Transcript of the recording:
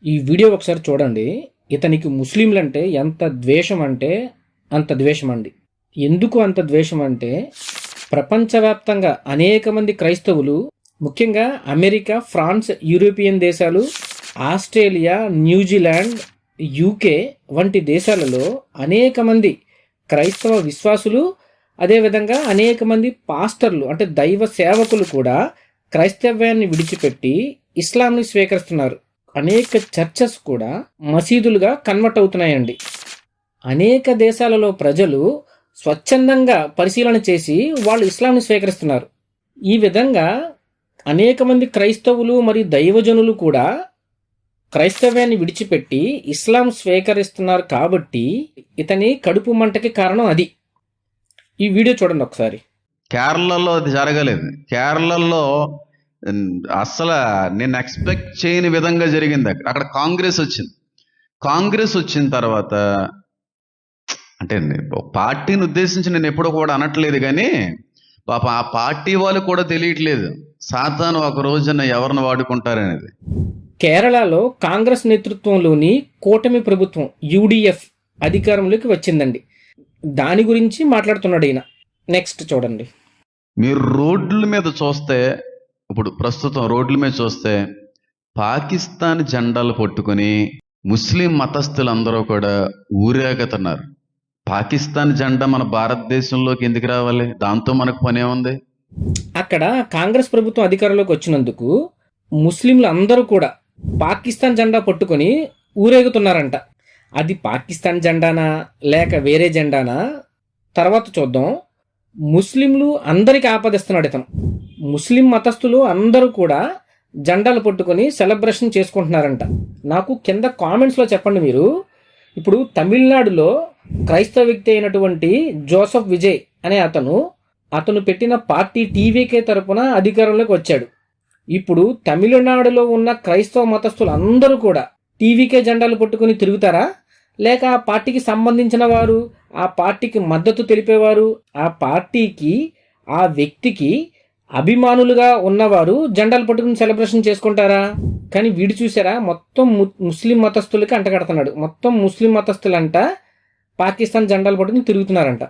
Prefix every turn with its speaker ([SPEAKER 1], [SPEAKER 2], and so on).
[SPEAKER 1] ఈ వీడియో ఒకసారి చూడండి. ఇతనికి ముస్లింలంటే ఎంత ద్వేషం అంటే అంత ద్వేషం అండి. ఎందుకు అంత ద్వేషం అంటే ప్రపంచవ్యాప్తంగా అనేక మంది క్రైస్తవులు, ముఖ్యంగా అమెరికా, ఫ్రాన్స్, యూరోపియన్ దేశాలు, ఆస్ట్రేలియా, న్యూజిలాండ్, యూకే వంటి దేశాలలో అనేక మంది క్రైస్తవ విశ్వాసులు, అదేవిధంగా అనేక మంది పాస్టర్లు అంటే దైవ సేవకులు కూడా క్రైస్తవ్యాన్ని విడిచిపెట్టి ఇస్లాంని స్వీకరిస్తున్నారు. అనేక చర్చెస్ కూడా మసీదులుగా కన్వర్ట్ అవుతున్నాయండి. అనేక దేశాలలో ప్రజలు స్వచ్ఛందంగా పరిశీలన చేసి వాళ్ళు ఇస్లాంని స్వీకరిస్తున్నారు. ఈ విధంగా అనేక మంది క్రైస్తవులు మరియు దైవజనులు కూడా క్రైస్తవ్యాన్ని విడిచిపెట్టి ఇస్లాం స్వీకరిస్తున్నారు. కాబట్టి ఇతని కడుపు మంటకి కారణం అది. ఈ వీడియో చూడండి ఒకసారి.
[SPEAKER 2] కేరళలో అది జరగలేదు. కేరళలో అసలు నేను ఎక్స్పెక్ట్ చేయని విధంగా జరిగింది. అక్కడ కాంగ్రెస్ వచ్చింది. కాంగ్రెస్ వచ్చిన తర్వాత అంటే పార్టీని ఉద్దేశించి నేను ఎప్పుడూ కూడా అనట్లేదు, కానీ పాప ఆ పార్టీ వాళ్ళు కూడా తెలియట్లేదు సాతాను ఒక రోజున ఎవరిని వాడుకుంటారనేది.
[SPEAKER 1] కేరళలో కాంగ్రెస్ నేతృత్వంలోని కూటమి ప్రభుత్వం యూడిఎఫ్ అధికారంలోకి వచ్చిందండి. దాని గురించి మాట్లాడుతున్నాడు ఈయన. నెక్స్ట్ చూడండి.
[SPEAKER 2] మీరు రోడ్ల మీద చూస్తే, ఇప్పుడు ప్రస్తుతం రోడ్ల మీద చూస్తే పాకిస్తాన్ జెండాలు పట్టుకొని ముస్లిం మతస్థులందరూ కూడా ఊరేగుతున్నారు. పాకిస్తాన్ జెండా మన భారతదేశంలోకి ఎందుకు రావాలి? దాంతో మనకు పనే ఉంది.
[SPEAKER 1] అక్కడ కాంగ్రెస్ ప్రభుత్వం అధికారంలోకి వచ్చినందుకు ముస్లింలు అందరూ కూడా పాకిస్తాన్ జెండా పట్టుకొని ఊరేగుతున్నారంట. అది పాకిస్తాన్ జెండానా లేక వేరే జెండానా తర్వాత చూద్దాం. ముస్లింలు అందరికీ ఆపదిస్తున్నాడు ఇతను. ముస్లిం మతస్థులు అందరూ కూడా జెండాలు పట్టుకొని సెలబ్రేషన్ చేసుకుంటున్నారంట. నాకు కింద కామెంట్స్లో చెప్పండి మీరు. ఇప్పుడు తమిళనాడులో క్రైస్తవ వ్యక్తి అయినటువంటి జోసెఫ్ విజయ్ అనే అతను పెట్టిన పార్టీ టీవీకే తరపున అధికారంలోకి వచ్చాడు. ఇప్పుడు తమిళనాడులో ఉన్న క్రైస్తవ మతస్థులు అందరూ కూడా టీవీకే జెండాలు పట్టుకుని తిరుగుతారా? లేక ఆ పార్టీకి సంబంధించిన వారు, ఆ పార్టీకి మద్దతు తెలిపేవారు, ఆ పార్టీకి ఆ వ్యక్తికి అభిమానులుగా ఉన్నవారు జెండాలు పట్టుకుని సెలబ్రేషన్ చేసుకుంటారా? కానీ వీడు చూసారా, మొత్తం ముస్లిం మతస్థులకి అంటగడుతున్నాడు. మొత్తం ముస్లిం మతస్థులంట పాకిస్తాన్ జెండాలు పట్టుకుని తిరుగుతున్నారంట.